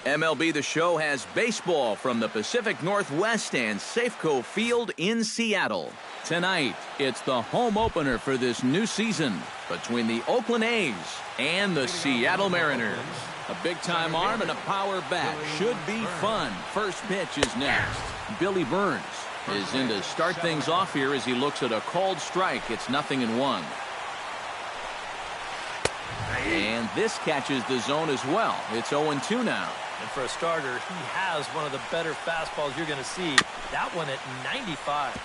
MLB The Show has baseball from the Pacific Northwest and Safeco Field in Seattle. Tonight, it's the home opener for this new season between the Oakland A's and the Seattle Mariners. A big-time arm and a power bat should be fun. First pitch is next. Billy Burns is in to start things off here as he looks at a called strike. It's 0-1. And this catches the zone as well. It's 0-2 now. And for a starter, he has one of the better fastballs you're going to see. That one at 95.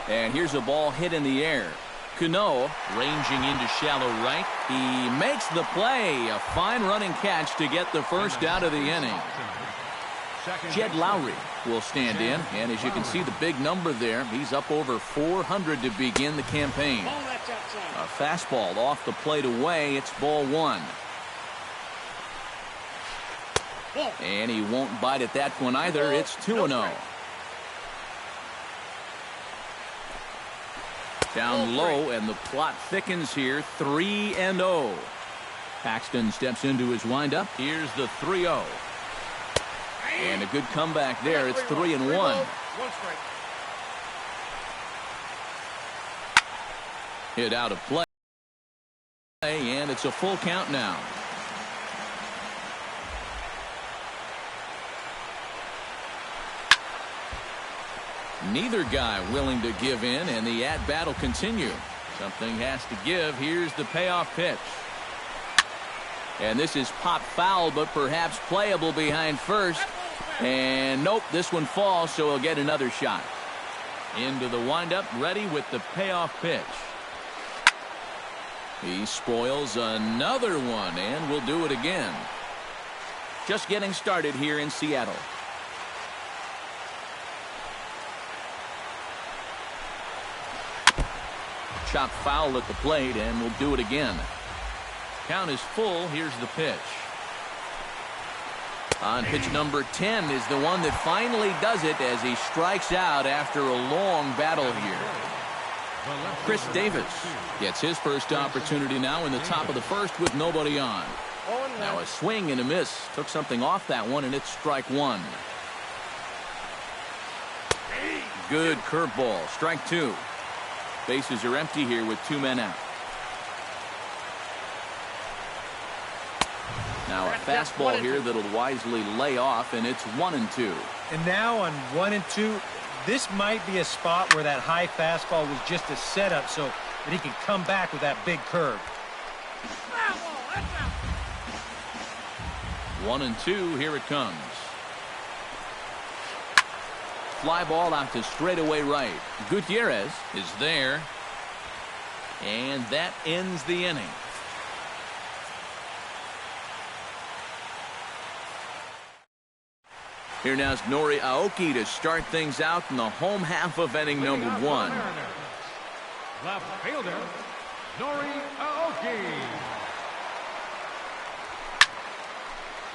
And here's a ball hit in the air. Cano ranging into shallow right. He makes the play. A fine running catch to get the first out of the inning. Jed Lowry will stand in, and as you can see the big number there, he's up over 400 to begin the campaign. A fastball off the plate away. It's ball one. And he won't bite at that one either. It's 2-0. Down low, and the plot thickens here. 3-0. Paxton steps into his windup. Here's the 3-0. And a good comeback there. It's 3-1. Hit out of play. And it's a full count now. Neither guy willing to give in, and the at-bat will continue. Something has to give. Here's the payoff pitch. And this is pop foul, but perhaps playable behind first. And nope, this one falls, so he'll get another shot. Into the windup, ready with the payoff pitch. He spoils another one, and will do it again. Just getting started here in Seattle. Chop foul at the plate, and will do it again. Count is full. Here's the pitch. On pitch number 10 is the one that finally does it as he strikes out after a long battle here. Chris Davis gets his first opportunity now in the top of the first with nobody on. Now a swing and a miss. Took something off that one, and it's strike one. Good curveball. Strike two. Bases are empty here with two men out. Now a fastball here that'll wisely lay off, and it's 1-2. And now on 1-2, this might be a spot where that high fastball was just a setup so that he can come back with that big curve. 1-2, here it comes. Fly ball out to straightaway right. Gutierrez is there. And that ends the inning. Here now is Nori Aoki to start things out in the home half of inning number one. Left fielder, Nori Aoki.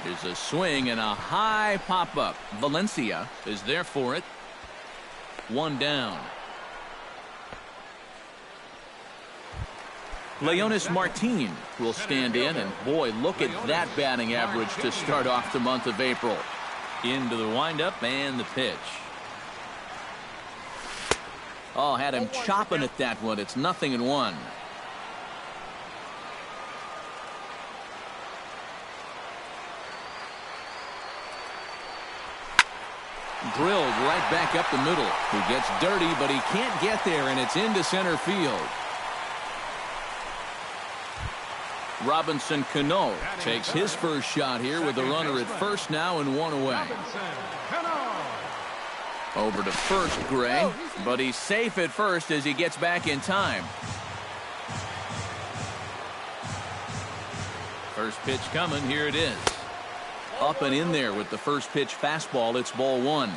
There's a swing and a high pop-up. Valencia is there for it. One down. Leonis Martin will stand in, and boy, look at that batting average to start off the month of April. Into the windup and the pitch. Oh, had him chopping at that one. It's 0-1. Drilled right back up the middle. He gets dirty, but he can't get there, and it's into center field. Robinson Cano takes his first shot here with a runner at first now and one away. Over to first, Gray, but he's safe at first as he gets back in time. First pitch coming. Here it is. Up and in there with the first pitch fastball. It's ball one.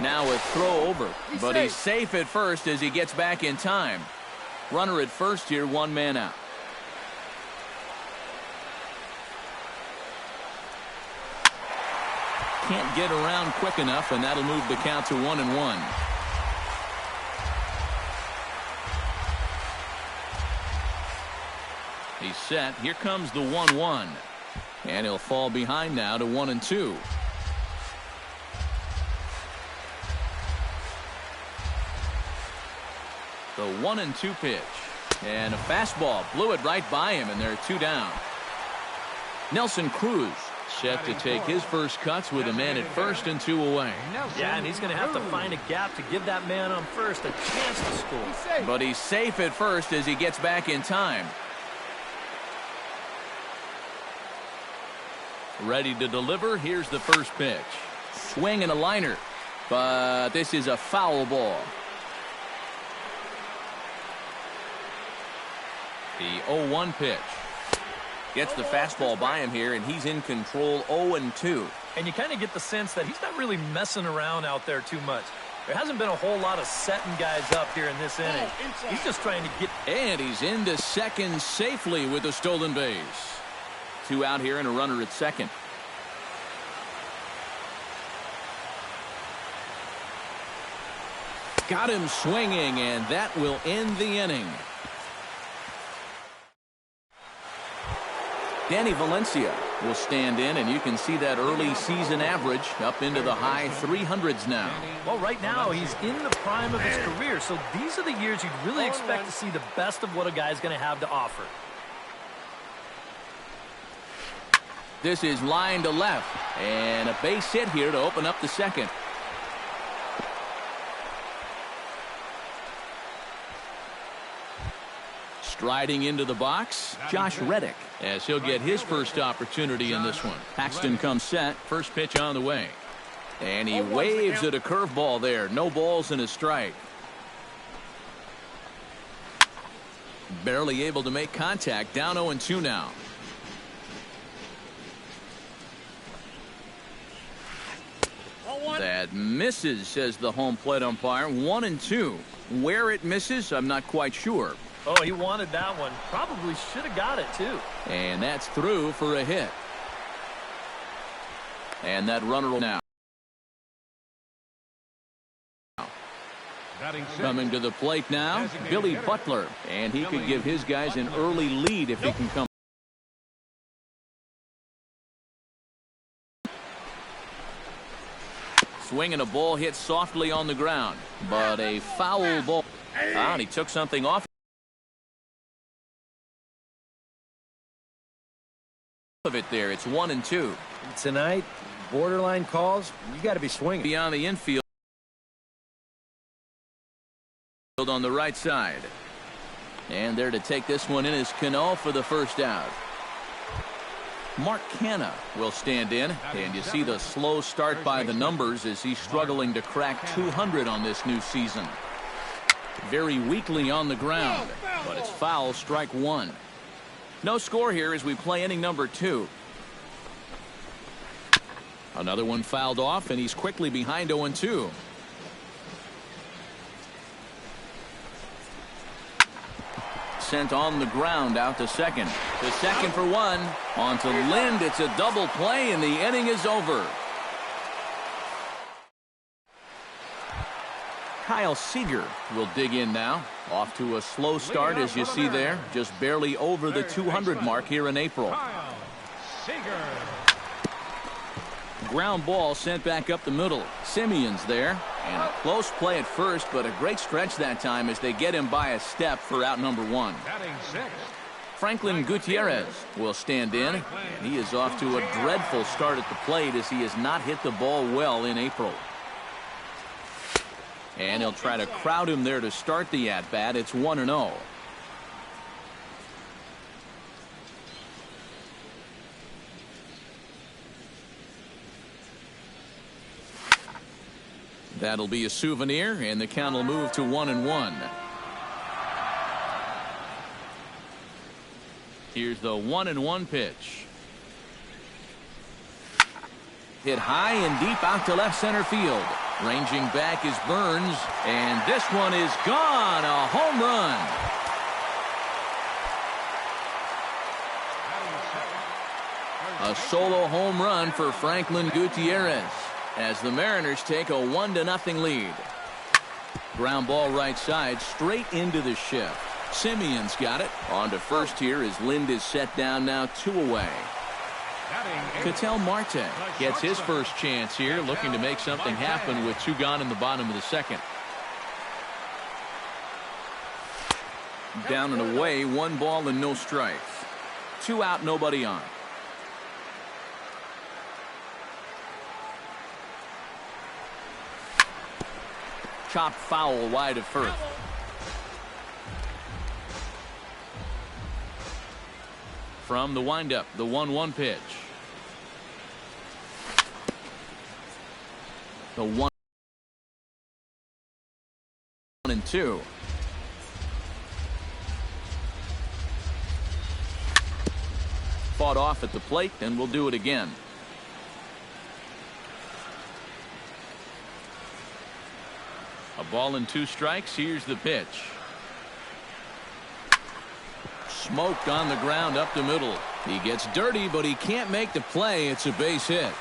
Now a throw over, but he's safe at first as he gets back in time. Runner at first here, one man out. can't get around quick enough, and that'll move the count to 1-1. He's set. Here comes the 1-1. And he'll fall behind now to 1-2. The 1-2 pitch. And a fastball blew it right by him, and they're 2 down. Nelson Cruz set to take his first cuts with a man at first and 2 away. Yeah, and he's going to have to find a gap to give that man on first a chance to score. But he's safe at first as he gets back in time. Ready to deliver. Here's the first pitch. Swing and a liner. But this is a foul ball. The 0-1 pitch. Gets the fastball by him here, and he's in control 0-2. And you kind of get the sense that he's not really messing around out there too much. There hasn't been a whole lot of setting guys up here in this inning. He's just trying to get... And he's into second safely with a stolen base. 2 out here and a runner at second. Got him swinging, and that will end the inning. Danny Valencia will stand in, and you can see that early season average up into the high 300s now. Well, right now he's in the prime of his career, so these are the years you'd really expect to see the best of what a guy's going to have to offer. This is line to left, and a base hit here to open up the second. Striding into the box, Josh Reddick, as he'll get his first opportunity in this one. Paxton comes set, first pitch on the way. And he waves at a curveball there. No balls and a strike. Barely able to make contact, down 0-2 now. That misses, says the home plate umpire. 1-2. Where it misses, I'm not quite sure. Oh, he wanted that one. Probably should have got it, too. And that's through for a hit. And that runner will now. Coming to the plate now, Billy Butler. And he could give his guys an early lead if he can come. Swinging a ball hit softly on the ground. But a foul ball. And he took something off of it there. It's 1-2. Tonight, borderline calls, you got to be swinging. Beyond the infield on the right side. And there to take this one in is Cano for the first out. Mark Canha will stand in, and you see the slow start by the numbers as he's struggling to crack 200 on this new season. Very weakly on the ground, but it's foul, strike 1. No score here as we play inning number 2. Another one fouled off, and he's quickly behind 0-2. Sent on the ground out to second. To second for 1. On to Lind. It's a double play, and the inning is over. Kyle Seager will dig in now. Off to a slow start, as you see there. Just barely over the 200 mark here in April. Ground ball sent back up the middle. Simeon's there. And a close play at first, but a great stretch that time as they get him by a step for out number 1. Franklin Gutierrez will stand in. And he is off to a dreadful start at the plate as he has not hit the ball well in April. And he'll try to crowd him there to start the at-bat. It's 1-0. That'll be a souvenir, and the count will move to 1-1. Here's the 1-1 pitch. Hit high and deep out to left center field. Ranging back is Burns, and this one is gone. A home run. A solo home run for Franklin Gutierrez as the Mariners take a 1-0 lead. Ground ball right side, straight into the shift. Simeon's got it. On to first here as Lind is set down now 2 away. Ketel Marte gets his first chance here, looking to make something happen with 2 gone in the bottom of the second. Down and away, 1 ball and no strikes. 2 out, nobody on. Chopped foul wide of first. From the windup, the 1-1 pitch. The 1-2. Fought off at the plate, and we'll do it again. A ball and 2 strikes. Here's the pitch. Smoked on the ground up the middle. He gets dirty, but he can't make the play. It's a base hit.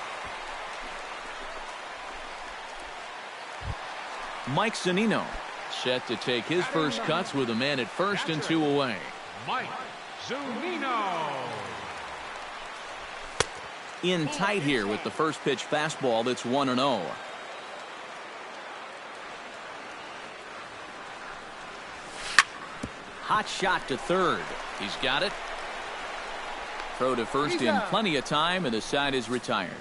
Mike Zunino set to take his first cuts with a man at first and 2 away. Mike Zunino. In tight here with the first pitch fastball that's 1-0. Hot shot to third. He's got it. Throw to first in plenty of time, and the side is retired.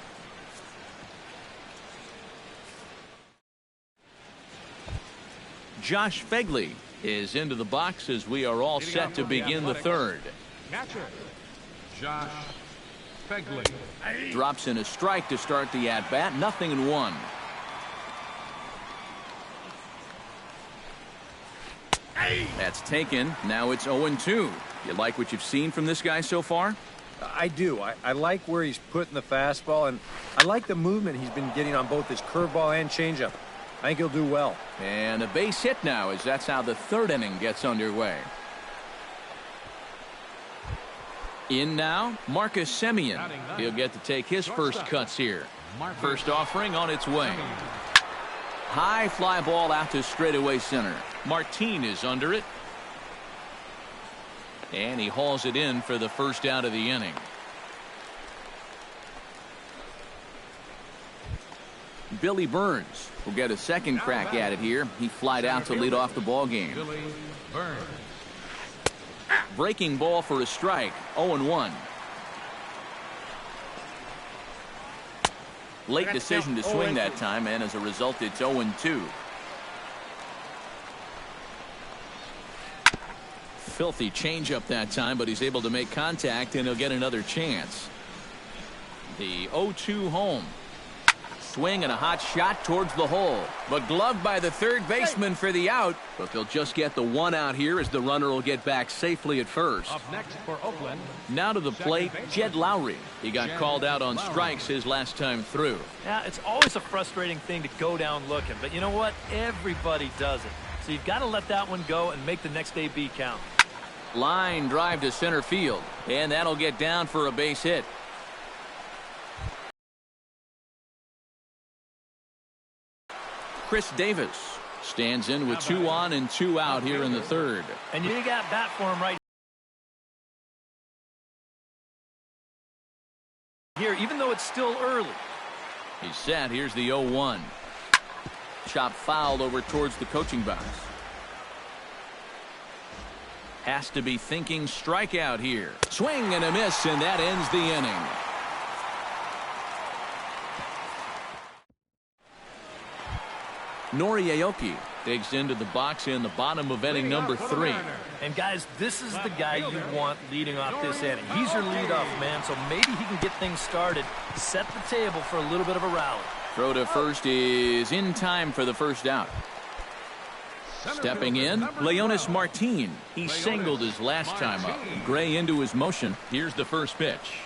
Josh Fegley is into the box as we are all set to begin the third. Catcher, Josh Fegley. Drops in a strike to start the at-bat. 0-1. That's taken. Now it's 0-2. You like what you've seen from this guy so far? I do. I like where he's putting the fastball, and I like the movement he's been getting on both his curveball and changeup. I think he'll do well. And a base hit now, as that's how the third inning gets underway. In now, Marcus Semien. He'll get to take his first cuts here. First offering on its way. High fly ball out to straightaway center. Martin is under it. And he hauls it in for the first out of the inning. Billy Burns will get a second crack at it here. He flied out to lead off the ball game. Billy Burns. Breaking ball for a strike. 0-1. Late decision to swing that time, and as a result, it's 0-2. Filthy changeup that time, but he's able to make contact, and he'll get another chance. The 0-2 home. Swing and a hot shot towards the hole, but gloved by the third baseman for the out. But they'll just get the 1 out here as the runner will get back safely at first. Up next for Oakland. Now to the plate, Jed Lowry. He got called out on strikes his last time through. Yeah, it's always a frustrating thing to go down looking, but you know what? Everybody does it. So you've got to let that one go and make the next AB count. Line drive to center field, and that'll get down for a base hit. Chris Davis stands in with 2 on and 2 out here in the third. And you got bat for him right here, even though it's still early. He's set. Here's the 0-1. Chop fouled over towards the coaching box. Has to be thinking strikeout here. Swing and a miss, and that ends the inning. Nori Aoki digs into the box in the bottom of inning number 3. And guys, this is the guy you want leading off this inning. He's your leadoff man, so maybe he can get things started, set the table for a little bit of a rally. Throw to first is in time for the first out. Stepping in, Leonis Martin. He singled his last time up. Gray into his motion. Here's the first pitch.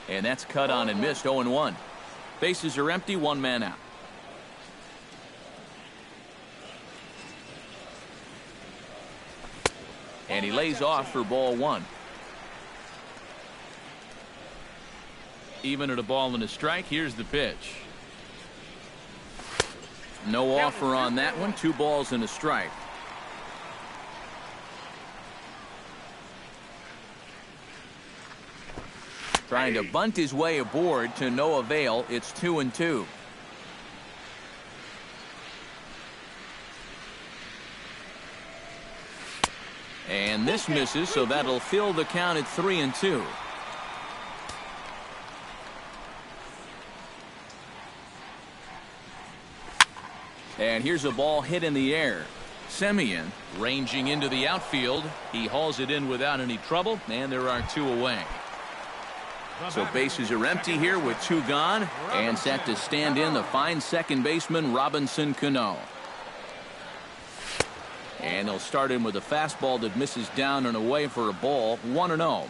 And that's cut on and missed. 0-1. Bases are empty, 1 man out. And he lays off for ball 1. Even at a ball and a strike, here's the pitch. No offer on that one. 2 balls and a strike. Trying to bunt his way aboard to no avail. It's 2-2. And this misses, so that'll fill the count at 3-2. And here's a ball hit in the air. Semien ranging into the outfield. He hauls it in without any trouble, and there are 2 away. So bases are empty here with 2 gone, and set to stand in the fine second baseman Robinson Cano. And they'll start in with a fastball that misses down and away for a ball. 1-0.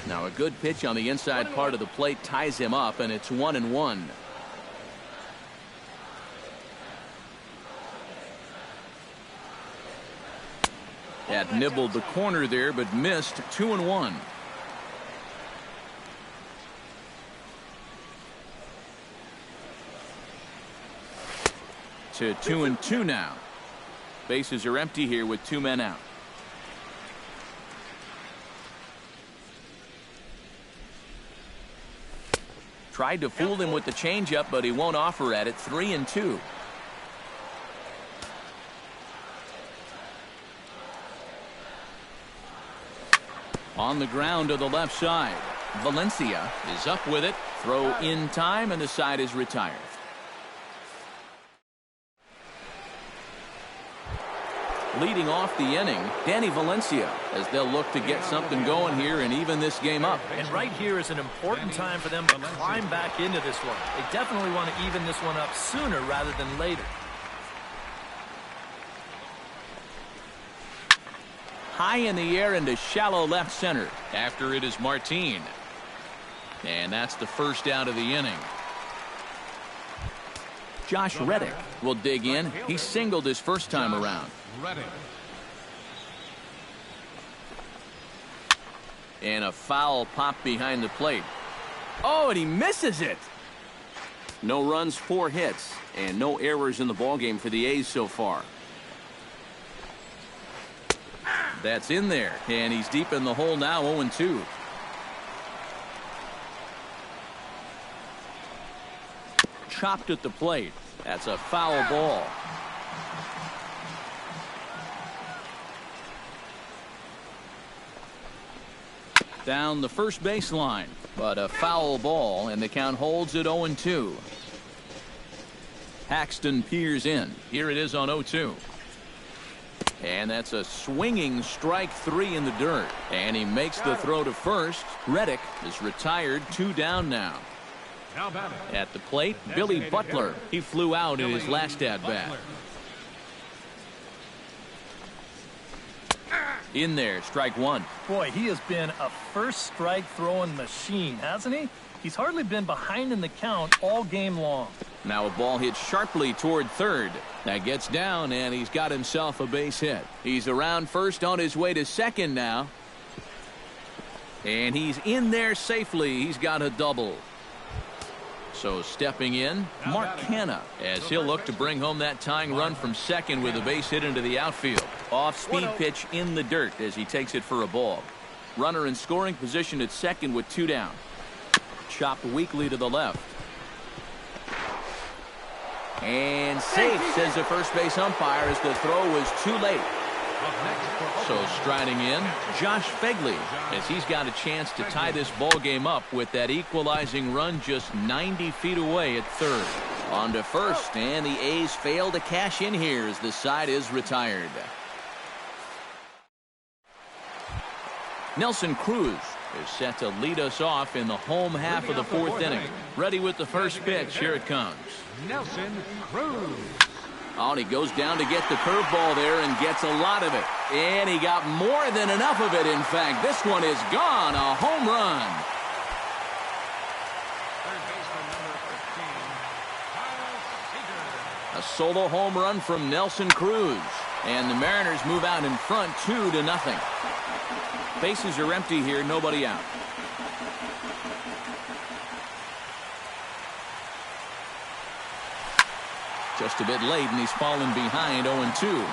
Now a good pitch on the inside part of the plate ties him up, and it's 1-1. That nibbled the corner there, but missed. 2-1. To 2-2 now. Bases are empty here with 2 men out. Tried to fool him with the changeup, but he won't offer at it. 3-2. On the ground to the left side. Valencia is up with it. Throw in time, and the side is retired. Leading off the inning, Danny Valencia, as they'll look to get something going here and even this game up. And right here is an important time for them to climb back into this one. They definitely want to even this one up sooner rather than later. High in the air into shallow left center. After it is Martin. And that's the first out of the inning. Josh Reddick will dig in. He singled his first time around. And a foul pop behind the plate. Oh, and he misses it. No runs, 4 hits, and no errors in the ballgame for the A's so far. That's in there, and he's deep in the hole now. 0-2. Chopped at the plate. That's a foul ball. Down the first baseline, but a foul ball, and the count holds at 0-2. Paxton peers in. Here it is on 0-2. And that's a swinging strike 3 in the dirt. And he makes the throw to first. Reddick is retired. 2 down now. At the plate, Billy Butler. He flew out in his last at-bat. In there, strike 1. Boy, he has been a first strike throwing machine, hasn't he? He's hardly been behind in the count all game long. Now a ball hit sharply toward third. That gets down, and he's got himself a base hit. He's around first on his way to second now. And he's in there safely. He's got a double. So stepping in, Mark Canha, as he'll look to bring home that tying run from second with a base hit into the outfield. Off-speed pitch in the dirt as he takes it for a ball. Runner in scoring position at second with 2 down. Chopped weakly to the left. And safe, says the first base umpire, as the throw was too late. So striding in, Josh Phegley, as he's got a chance to tie this ball game up with that equalizing run just 90 feet away at third. On to first, and the A's fail to cash in here as the side is retired. Nelson Cruz is set to lead us off in the home half of the 4th inning. Ready with the first pitch. Here it comes. Nelson Cruz. Oh, and he goes down to get the curveball there and gets a lot of it. And he got more than enough of it, in fact. This one is gone. A home run. A solo home run from Nelson Cruz. And the Mariners move out in front 2-0. Bases are empty here, nobody out. Just a bit late, and he's fallen behind 0-2.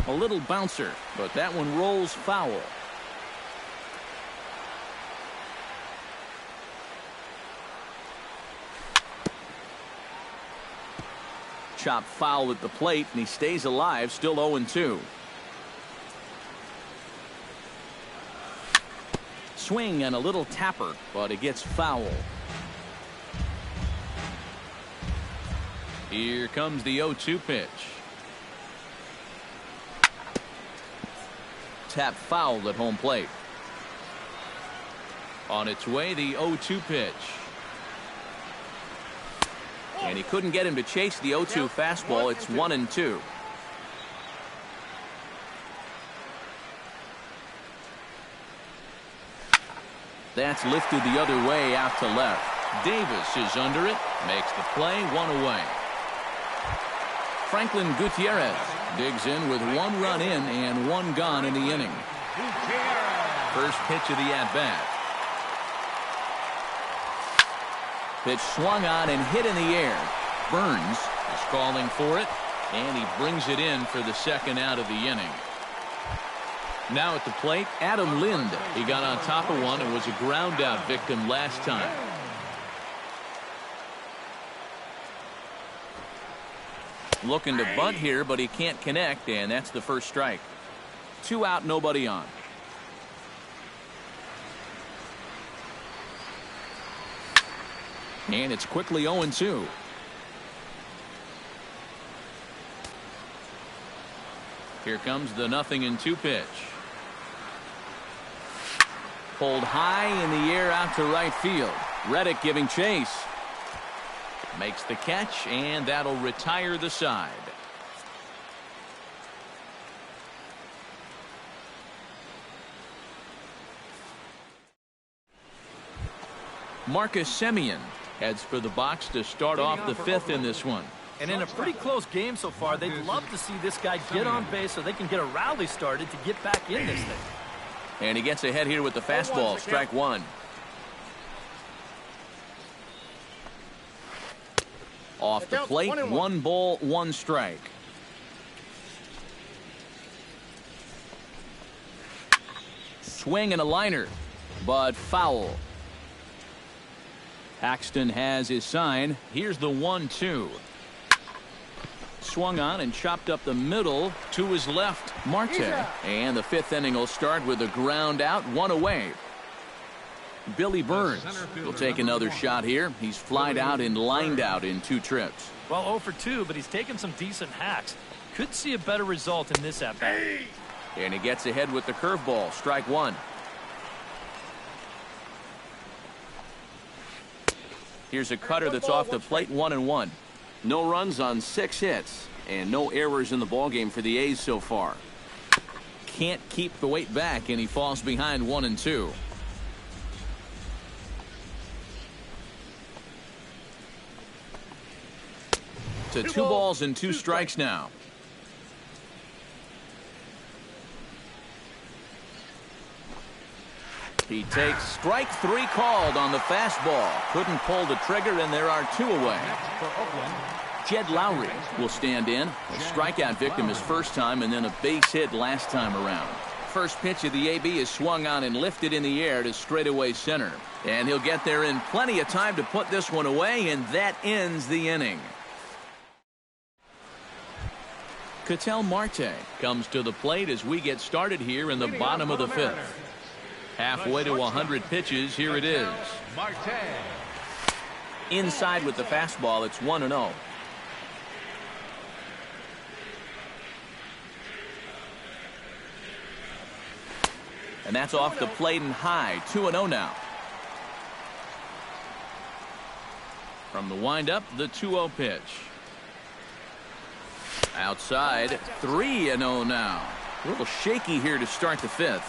A little bouncer, but that one rolls foul. Chop foul at the plate, and he stays alive, still 0-2. Swing and a little tapper, but it gets foul. Here comes the 0-2 pitch. Tap foul at home plate. On its way, the 0-2 pitch. And he couldn't get him to chase the 0-2 fastball. It's 1-2. That's lifted the other way out to left. Davis is under it, makes the play, one away. Franklin Gutierrez digs in with 1 run in and 1 gone in the inning. First pitch of the at-bat. Pitch swung on and hit in the air. Burns is calling for it, and he brings it in for the second out of the inning. Now at the plate, Adam Lind. He got on top of one and was a ground out victim last time. Looking to bunt here, but he can't connect, and that's the first strike. 2 out, nobody on. And it's quickly 0-2. Here comes the 0-2 pitch. Pulled high in the air out to right field. Reddick giving chase. Makes the catch, and that'll retire the side. Marcus Semien heads for the box to start off the 5th in this one. And in a pretty close game so far, they'd love to see this guy get on base so they can get a rally started to get back in this thing. And he gets ahead here with the fastball. Strike 1. Off the plate, 1 ball, 1 strike. Swing and a liner, but foul. Paxton has his sign. Here's the 1-2. Swung on and chopped up the middle to his left, Marte. And the 5th inning will start with a ground out, 1 away. Billy Burns will take another shot here. He's flied out and lined out in 2 trips. Well, 0 for 2, but he's taken some decent hacks. Could see a better result in this at-bat. And he gets ahead with the curveball. Strike 1. Here's a cutter that's off the plate, 1-1. No runs on 6 hits and no errors in the ballgame for the A's so far. Can't keep the weight back, and he falls behind 1-2. To 2 balls and 2 strikes now. He takes strike 3 called on the fastball. Couldn't pull the trigger, and there are 2 away. For Oakland, Jed Lowry will stand in. A strikeout victim his first time, and then a base hit last time around. First pitch of the AB is swung on and lifted in the air to straightaway center. And he'll get there in plenty of time to put this one away, and that ends the inning. Ketel Marte comes to the plate as we get started here in the bottom of the 5th. Halfway to 100 pitches, here it is. Marte. Inside with the fastball, it's 1-0. And that's off the plate and high, 2-0 now. From the windup, the 2-0 pitch. Outside, 3-0 now. A little shaky here to start the 5th.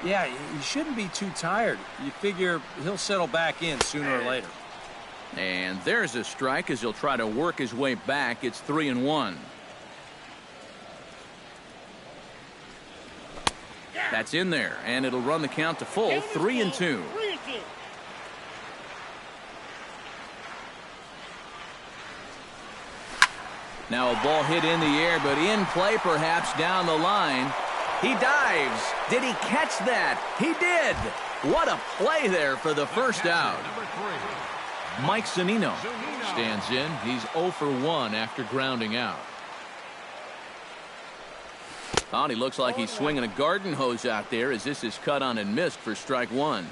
Yeah, he shouldn't be too tired. You figure he'll settle back in sooner or later. And there's a strike as he'll try to work his way back. It's 3-1. That's in there, and it'll run the count to full 3-2. Now a ball hit in the air, but in play perhaps down the line. He dives. Did he catch that? He did. What a play there for the first out. Mike Zunino stands in. He's 0 for 1 after grounding out. Oh, he looks like he's swinging a garden hose out there as this is cut on and missed for strike one.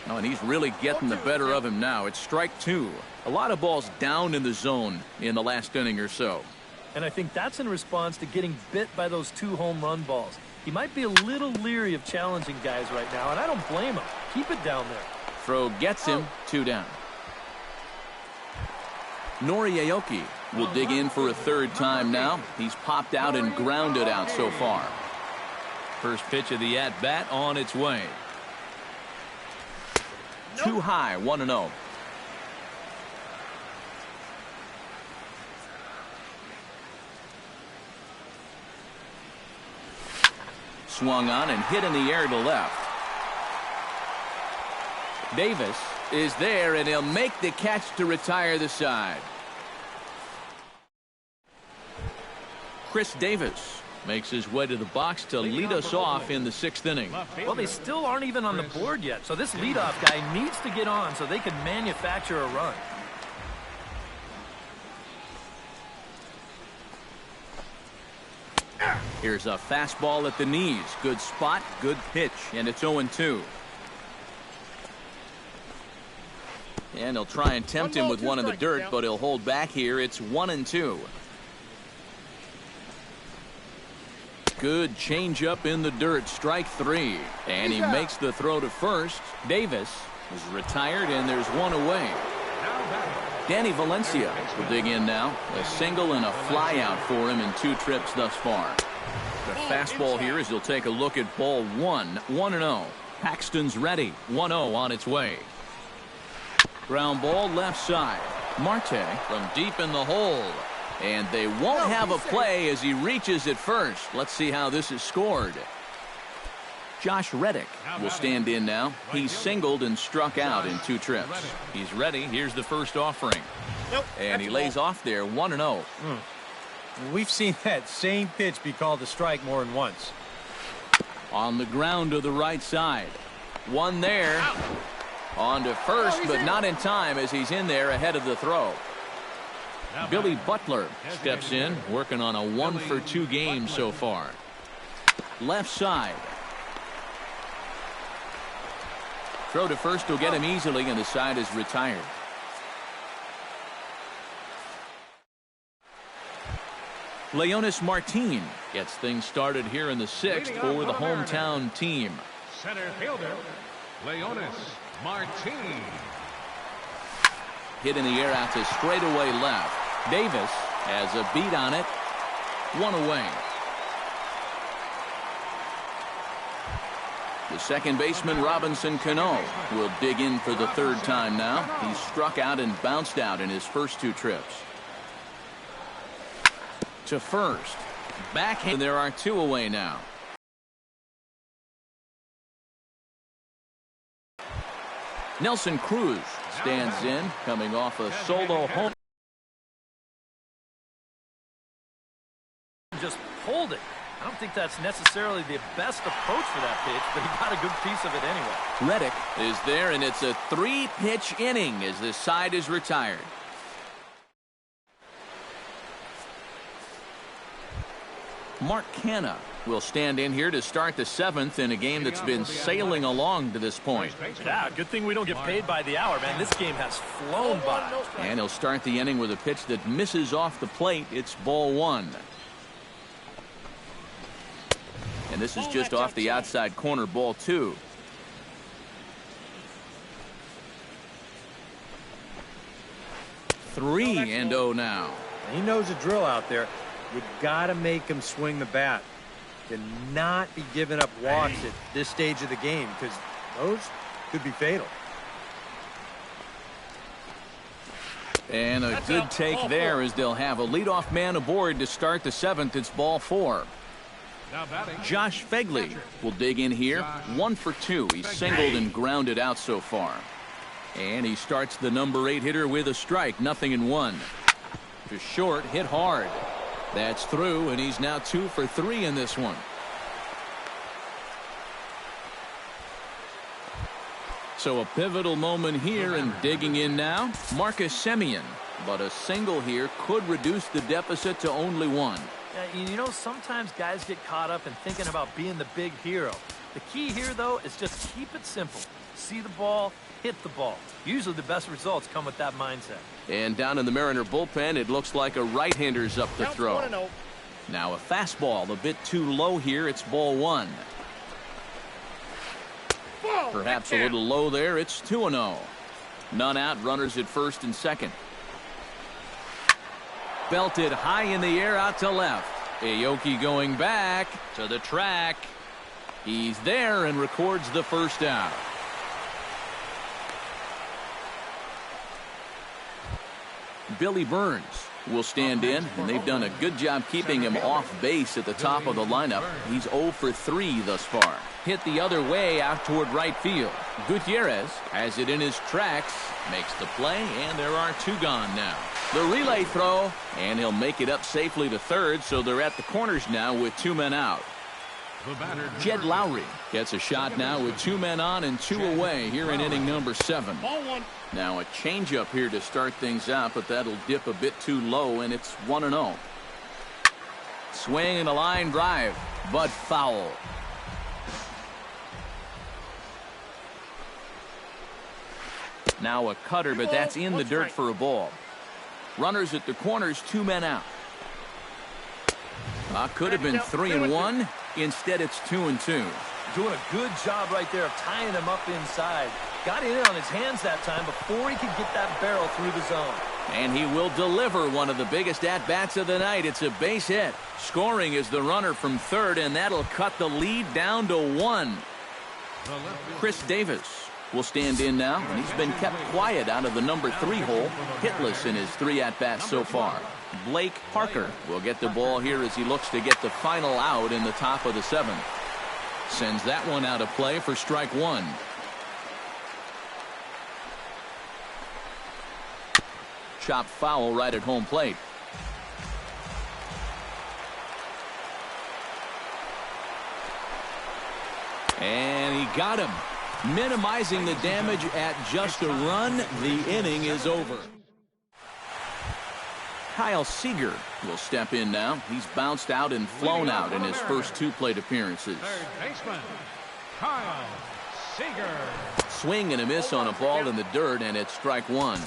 Oh, and he's really getting the better of him now. It's strike two. A lot of balls down in the zone in the last inning or so. And I think that's in response to getting bit by those 2 home run balls. He might be a little leery of challenging guys right now, and I don't blame him. Keep it down there. Throw gets him. 2 down. Nori Aoki will dig in for a third time now. He's popped out and grounded out so far. First pitch of the at-bat on its way. Too high, 1-0. Swung on and hit in the air to left. Davis is there, and he'll make the catch to retire the side. Chris Davis makes his way to the box to lead us off in the 6th inning. Well, they still aren't even on the board yet, so this leadoff guy needs to get on so they can manufacture a run. Here's a fastball at the knees. Good spot, good pitch, and it's 0-2. And he'll try and tempt him with one in the dirt, but he'll hold back here. It's 1-2. Good changeup in the dirt, strike 3. And he makes the throw to first. Davis is retired, and there's one away. Danny Valencia will dig in now. A single and a fly out for him in 2 trips thus far. The fastball here as he'll take a look at ball 1. 1-0. Paxton's ready. 1-0 on its way. Ground ball left side. Marte from deep in the hole. And they won't have a play as he reaches it first. Let's see how this is scored. Josh Reddick will stand in now. He's singled and struck out in 2 trips. He's ready. Here's the first offering. And he lays off there 1-0. We've seen that same pitch be called a strike more than once. On the ground to the right side. One there. On to first, but not in time as he's in there ahead of the throw. Billy Butler steps in, working on a 1 for 2 game so far. Left side. Throw to first will get him easily, and the side is retired. Leonis Martin gets things started here in the 6th for the hometown team. Center fielder, Leonis Martin. Hit in the air out to straightaway left. Davis has a beat on it. 1 away. The second baseman, Robinson Cano, will dig in for the 3rd time now. He's struck out and bounced out in his first 2 trips. To first. Backhand. There are 2 away now. Nelson Cruz stands in, coming off a solo home. Just hold it. I don't think that's necessarily the best approach for that pitch, but he got a good piece of it anyway. Reddick is there, and it's a 3-pitch inning as the side is retired. Mark Canha will stand in here to start the 7th in a game that's been sailing along to this point. Yeah, good thing we don't get paid by the hour, man. This game has flown by. And he'll start the inning with a pitch that misses off the plate. It's ball 1. And this is just off the outside corner, ball 2. Three and 0 now. He knows the drill out there. You got to make him swing the bat. cannot be giving up walks at this stage of the game because those could be fatal. And a good take there as they'll have a leadoff man aboard to start the 7th. It's ball 4. Josh Fegley will dig in here. 1 for 2. He's singled and grounded out so far. And he starts the number 8 hitter with a strike. 0-1. To short, hit hard. That's through, and he's now 2 for 3 in this one. So a pivotal moment here, and digging in now, Marcus Semien. But a single here could reduce the deficit to only 1. Yeah, you know, sometimes guys get caught up in thinking about being the big hero. The key here, though, is just keep it simple. See the ball, hit the ball. Usually the best results come with that mindset. And down in the Mariner bullpen, it looks like a right-hander's up to throw. Now a fastball a bit too low here. It's ball 1. Perhaps a little low there. It's 2-0. None out. Runners at first and second. Belted high in the air out to left. Aoki going back to the track. He's there and records the first out. Billy Burns will stand in, and they've done a good job keeping him off base at the top of the lineup. He's 0 for 3 thus far. Hit the other way out toward right field. Gutierrez has it in his tracks, makes the play, and there are 2 gone now. The relay throw, and he'll make it up safely to third, so they're at the corners now with 2 men out. Jed Lowry gets a shot now with 2 men on and 2 away here in inning number 7. Now a changeup here to start things out, but that'll dip a bit too low, and it's 1-0. Swing and a line drive, but foul. Now a cutter, but that's in the dirt for a ball. Runners at the corners, 2 men out. Could have been 3-1. Instead, it's 2-2. Doing a good job right there of tying him up inside. Got in on his hands that time before he could get that barrel through the zone. And he will deliver one of the biggest at-bats of the night. It's a base hit. Scoring is the runner from third, and that'll cut the lead down to 1. Chris Davis will stand in now, and he's been kept quiet out of the number 3 hole, hitless in his 3 at-bats so far. Blake Parker will get the ball here as he looks to get the final out in the top of the 7th. Sends that one out of play for strike 1. Chopped foul right at home plate. And he got him. Minimizing the damage at just a run. The inning is over. Kyle Seager will step in now. He's bounced out and flown out in his first 2 plate appearances. Third baseman, Kyle Seager. Swing and a miss on a ball in the dirt, and it's strike 1.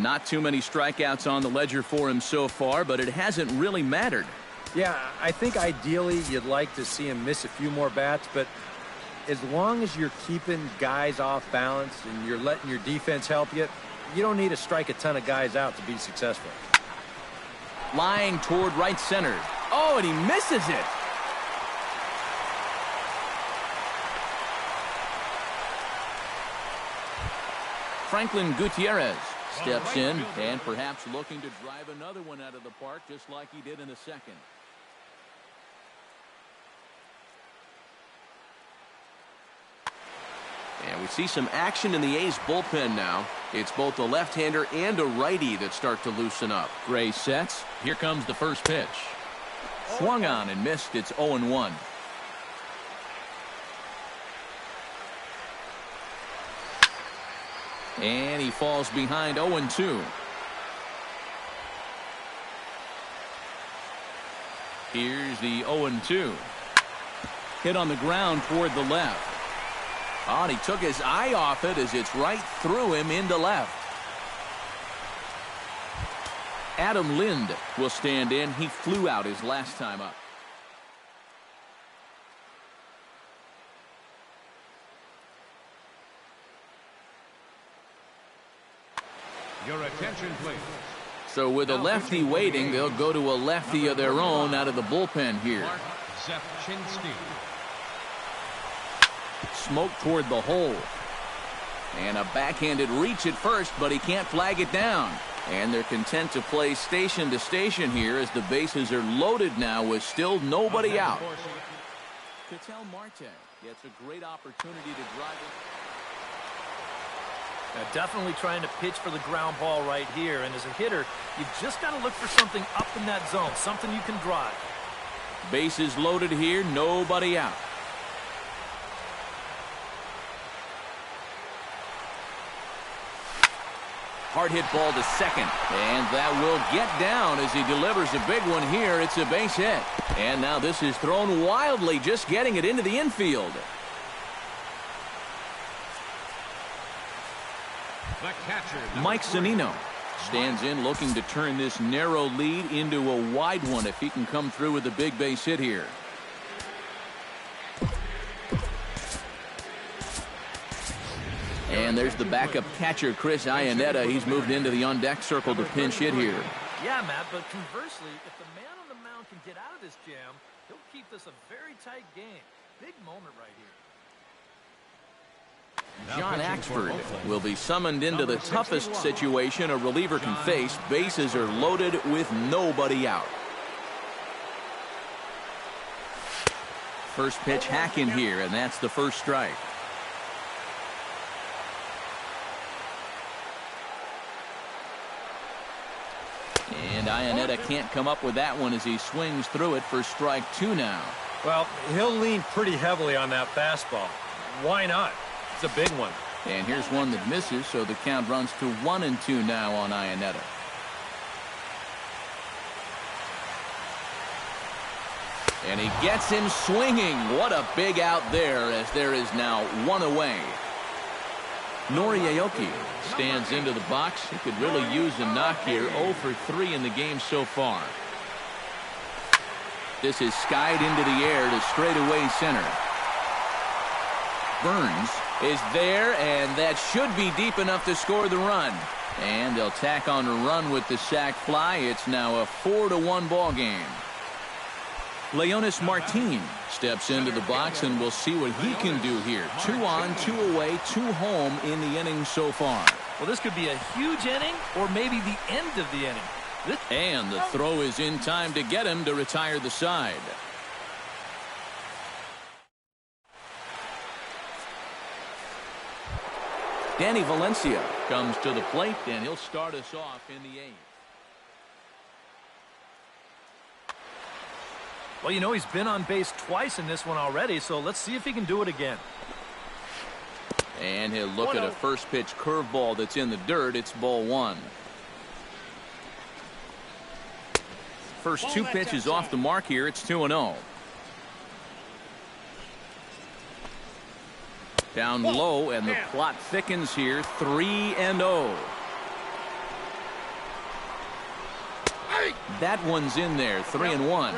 Not too many strikeouts on the ledger for him so far, but it hasn't really mattered. Yeah, I think ideally you'd like to see him miss a few more bats, but as long as you're keeping guys off balance and you're letting your defense help you, you don't need to strike a ton of guys out to be successful. Lying toward right center. Oh, and he misses it. Franklin Gutierrez steps in and perhaps looking to drive another one out of the park just like he did in the second. And we see some action in the A's bullpen now. It's both a left-hander and a righty that start to loosen up. Gray sets. Here comes the first pitch. Swung on and missed. It's 0-1. And he falls behind 0-2. Here's the 0-2. Hit on the ground toward the left. Oh, and he took his eye off it as it's right through him into left. Adam Lind will stand in. He flew out his last time up. Your attention, please. So with a lefty waiting, they'll go to a lefty of their own out of the bullpen here. Zepchinski. Smoke toward the hole. And a backhanded reach at first, but he can't flag it down. And they're content to play station to station here as the bases are loaded now with still nobody out. Ketel Marte gets a great opportunity to drive it. Definitely trying to pitch for the ground ball right here. And as a hitter, you've just got to look for something up in that zone, something you can drive. Bases loaded here, nobody out. Hard hit ball to second, and that will get down as he delivers a big one here. It's a base hit, and now this is thrown wildly, just getting it into the infield. The catcher, Mike Zunino stands in, looking to turn this narrow lead into a wide one if he can come through with a big base hit here. And there's the backup catcher, Chris Iannetta. He's moved into the on-deck circle to pinch hit here. Yeah, Matt, but conversely, if the man on the mound can get out of this jam, he'll keep this a very tight game. Big moment right here. John Axford will be summoned into the toughest situation a reliever can face. Bases are loaded with nobody out. First pitch hack in here, and that's the first strike. And Iannetta can't come up with that one as he swings through it for strike two now. Well, he'll lean pretty heavily on that fastball. Why not? It's a big one. And here's one that misses, so the count runs to 1-2 now on Iannetta. And he gets him swinging. What a big out there, as there is now one away. Nori Aoki stands into the box. He could really use a knock here. 0 for 3 in the game so far. This is skied into the air to straightaway center. Burns is there, and that should be deep enough to score the run. And they'll tack on a run with the sac fly. It's now a 4-1 ball game. Leonis Martin steps into the box, and we'll see what he can do here. 2 on, 2 away, 2 home in the inning so far. Well, this could be a huge inning or maybe the end of the inning. And the throw is in time to get him to retire the side. Danny Valencia comes to the plate, and he'll start us off in the 8th. Well, you know, he's been on base twice in this one already, so let's see if he can do it again. And he'll look at a first pitch curveball that's in the dirt. It's ball 1. First 2 pitches off the mark here. It's 2-0. Down low, and the plot thickens here. 3-0. That one's in there. 3-1.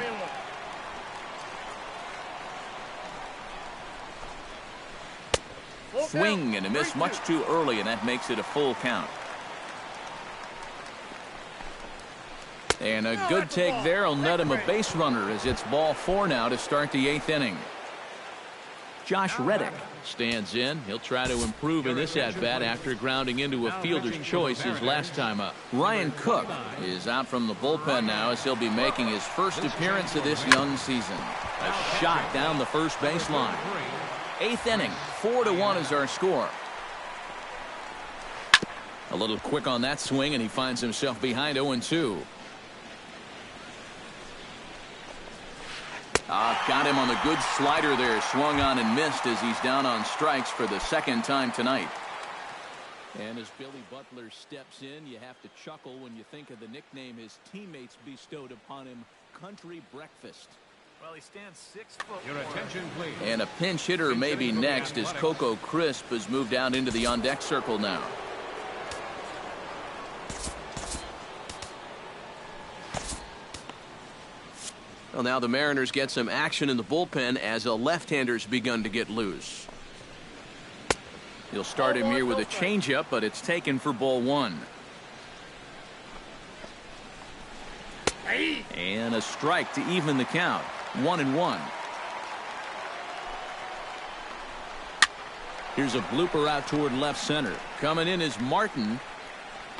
Swing and a miss much too early, and that makes it a full count. And a good take there will net him a base runner, as it's ball 4 now to start the 8th inning. Josh Reddick stands in. He'll try to improve in this at-bat after grounding into a fielder's choice his last time up. Ryan Cook is out from the bullpen now, as he'll be making his first appearance of this young season. A shot down the first baseline. 8th inning, 4-1 is our score. A little quick on that swing, and he finds himself behind 0-2. Got him on the good slider there. Swung on and missed as he's down on strikes for the 2nd time tonight. And as Billy Butler steps in, you have to chuckle when you think of the nickname his teammates bestowed upon him, Country Breakfast. Well, he stands 6 foot. Your attention, please. And a pinch hitter may be next, as Coco Crisp has moved out into the on-deck circle now. Well, now the Mariners get some action in the bullpen as a left-hander's begun to get loose. He'll start him here with a changeup, but it's taken for ball 1. And a strike to even the count. 1-1. Here's a blooper out toward left center. Coming in is Martin.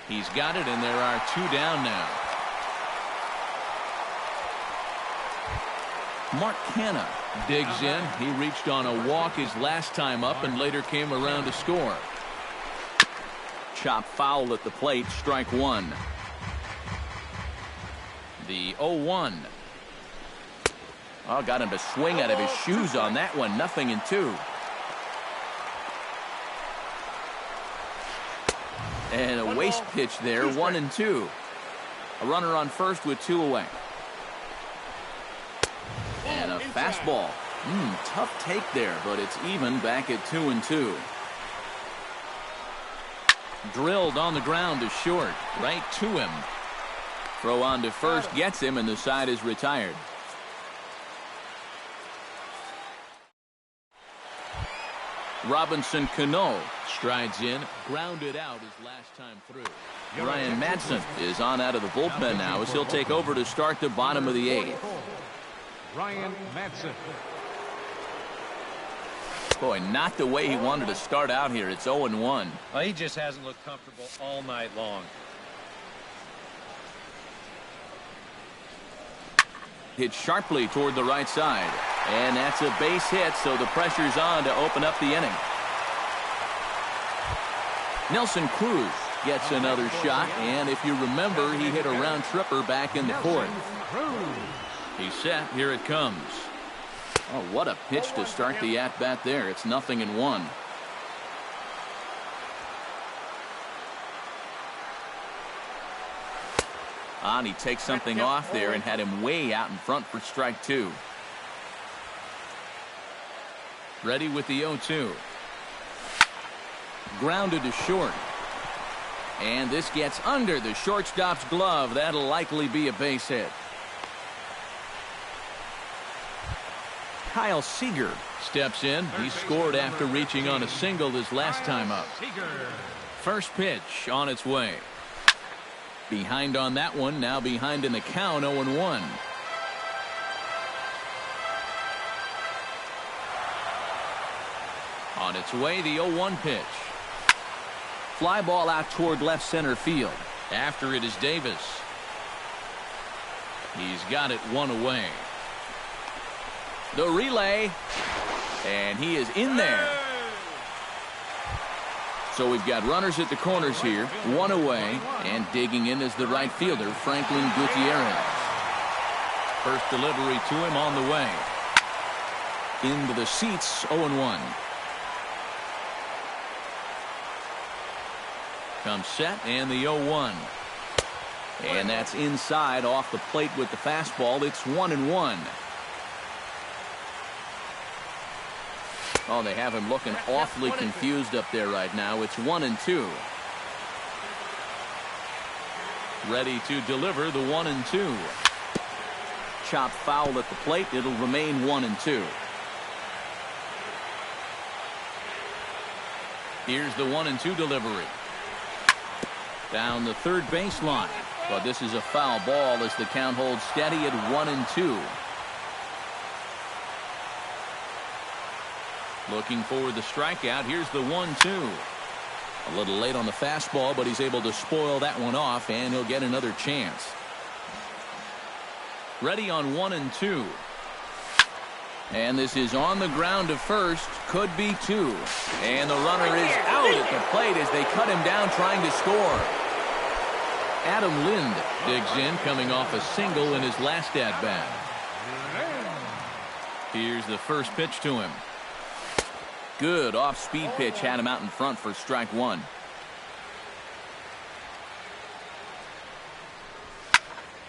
He's got it, and there are 2 down now. Mark Canha digs in. He reached on a walk his last time up and later came around to score. Chop foul at the plate, strike 1. The 0-1. Oh, got him to swing out of his shoes on that one. 0-2. And a waste pitch there, 1-2. A runner on first with 2 away. And a fastball. Tough take there, but it's even back at 2-2. Drilled on the ground to short, right to him. Throw on to first gets him, and the side is retired. Robinson Cano strides in, grounded out his last time through. Ryan Madsen is on out of the bullpen now as he'll take over to start the bottom of the 8th. Ryan Madsen. Boy, not the way he wanted to start out here. It's 0-1. Well, he just hasn't looked comfortable all night long. Hit sharply toward the right side. And that's a base hit, so the pressure's on to open up the inning. Nelson Cruz gets another shot, and if you remember, he hit a round tripper back in the 4th. He's set. Here it comes. Oh, what a pitch to start the at-bat there. It's 0-1. On, he takes something off there and had him way out in front for strike 2. Ready with the 0-2. Grounded to short. And this gets under the shortstop's glove. That'll likely be a base hit. Kyle Seager steps in. He scored after reaching on a single his last time up. First pitch on its way. Behind on that one, now behind in the count, 0-1. On its way, the 0-1 pitch. Fly ball out toward left center field. After it is Davis. He's got it 1 away. The relay. And he is in there. So we've got runners at the corners here, 1 away, and digging in is the right fielder, Franklin Gutierrez. First delivery to him on the way. Into the seats, 0-1. Comes set, and the 0-1. And that's inside off the plate with the fastball. It's 1-1. Oh, they have him looking awfully confused up there right now. It's 1-2. Ready to deliver the 1-2. Chop foul at the plate. It'll remain 1-2. Here's the 1-2 delivery. Down the third baseline. But this is a foul ball as the count holds steady at 1-2. Looking for the strikeout. Here's the 1-2. A little late on the fastball, but he's able to spoil that one off, and he'll get another chance. Ready on 1-2. And this is on the ground to first. Could be 2. And the runner is out at the plate as they cut him down trying to score. Adam Lind digs in, coming off a single in his last at-bat. Here's the first pitch to him. Good off-speed pitch, had him out in front for strike 1.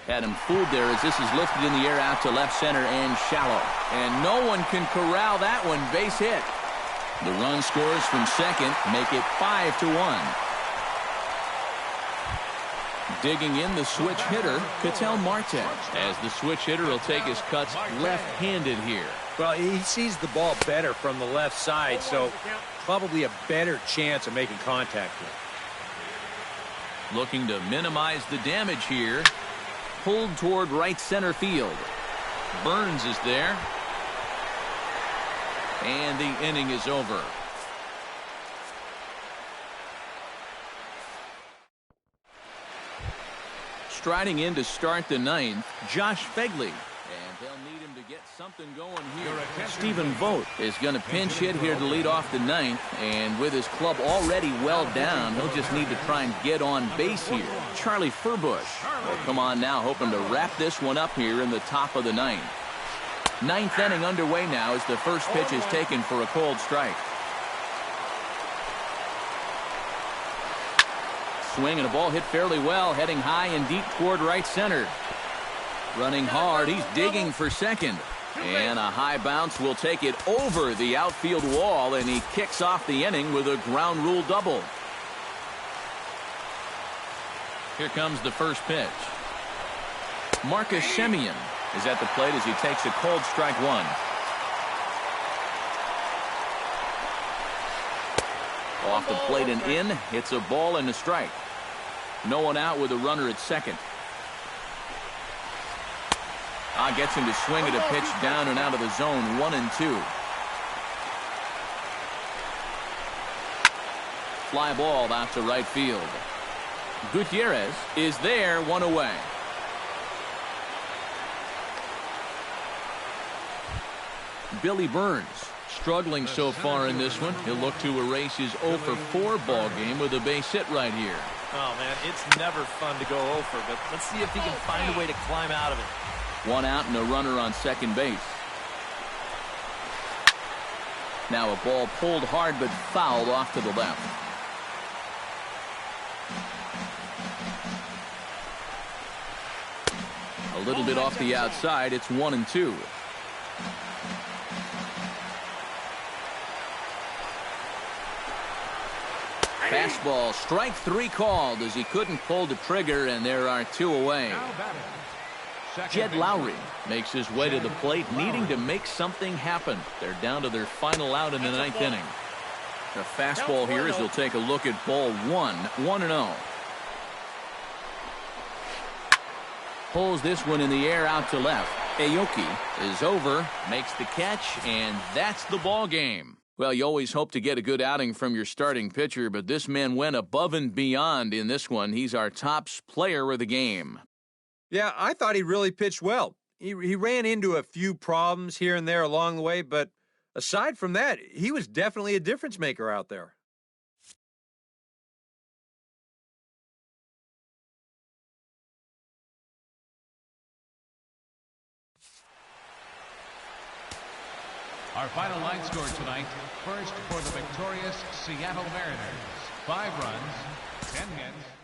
Had him fooled there as this is lifted in the air out to left center and shallow. And no one can corral that one. Base hit. The run scores from second, make it 5-1. Digging in the switch hitter, Ketel Marte, as the switch hitter will take his cuts left-handed here. Well, he sees the ball better from the left side, so probably a better chance of making contact with it. Looking to minimize the damage here. Pulled toward right center field. Burns is there. And the inning is over. Striding in to start the ninth, Josh Fegley. And they'll need him to get something going here. Stephen Vogt is going to pinch hit here to lead off the ninth. And with his club already well down, he'll just need to try and get on base here. Charlie Furbush will come on now, hoping to wrap this one up here in the top of the ninth. Ninth inning underway now as the first pitch is taken for a cold strike. Swing and a ball hit fairly well, heading high and deep toward right center. Running hard, he's digging for second. And a high bounce will take it over the outfield wall, and he kicks off the inning with a ground rule double. Here comes the first pitch. Marcus Semien is at the plate as he takes a cold strike one. Off the plate and in, hits a ball and a strike. No one out with a runner at second. Gets him to swing at a pitch down and out of the zone, 1-2. Fly ball out to right field. Gutierrez is there, one away. Billy Burns struggling so far in this one. He'll look to erase his 0 for 4 ball game with a base hit right here. Oh, man, it's never fun to go 0 for, but let's see if he can find a way to climb out of it. One out and a runner on second base. Now a ball pulled hard but fouled off to the left. A little bit off the outside. It's 1-2. Fastball, strike 3 called as he couldn't pull the trigger, and there are 2 away. Jed Lowry makes his way to the plate, needing to make something happen. They're down to their final out in the ninth inning. The fastball here as they'll take a look at ball 1, 1-0. Pulls this one in the air out to left. Aoki is over, makes the catch, and that's the ball game. Well, you always hope to get a good outing from your starting pitcher, but this man went above and beyond in this one. He's our top player of the game. Yeah, I thought he really pitched well. He ran into a few problems here and there along the way, but aside from that, he was definitely a difference maker out there. Our final line score tonight, first for the victorious Seattle Mariners. 5 runs, 10 hits.